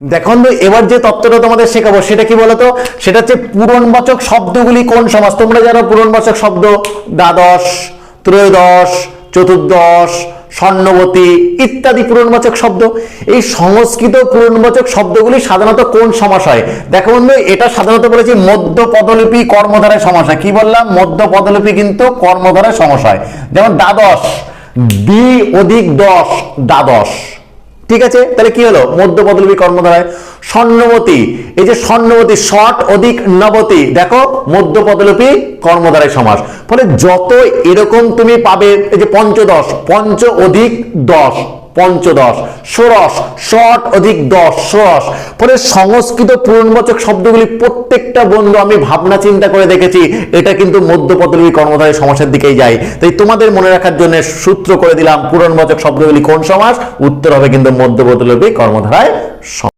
দেখুন এবার যে তত্ত্বটা তোমাদের শেখাবো সেটা কি বলতো, সেটা হচ্ছে পূরণবাচক শব্দগুলি কোন সমাস। তোমরা জানো পূরণবাচক শব্দ দ্বাদশ, ত্রয়োদশ, চতুর্দশ, স্বর্ণবতী ইত্যাদি পূরণবাচক শব্দ। এই সংস্কৃত পূরণবাচক শব্দগুলি সাধারণত কোন সমাস হয়? দেখো বন্ধু, এটা সাধারণত বলেছি মধ্য পদলিপি কর্মধারায় সমাস হয়। কি বললাম? মধ্য পদলিপি কিন্তু কর্মধারায় সমাস হয়। যেমন দ্বাদশ, দ্বি অধিক দশ, দ্বাদশ। ঠিক আছে, তাহলে কি হলো? মধ্য পদলিপি কর্মধারায়। স্বর্ণবতী, এই যে স্বর্ণবতী, ষট অধিক নবতী, দেখো মধ্য পদলিপি কর্মধারায় সমাস। ফলে যত এরকম তুমি পাবে, এই যে পঞ্চদশ, পঞ্চ অধিক দশ, পঞ্চদশ। ষোড়শ, ষট অধিক দশ, ষোড়শ। ফলে সংস্কৃত পূরণবাচক শব্দগুলি প্রত্যেকটা বন্ধু আমি ভাবনা চিন্তা করে দেখেছি এটা কিন্তু মধ্য পদলিপি কর্মধারায় সমাসের দিকেই যায়। তাই তোমাদের মনে রাখার জন্য সূত্র করে দিলাম পূরণবাচক শব্দগুলি কোন সমাস, উত্তর হবে কিন্তু মধ্য পদলিপি কর্মধারায় সমাস।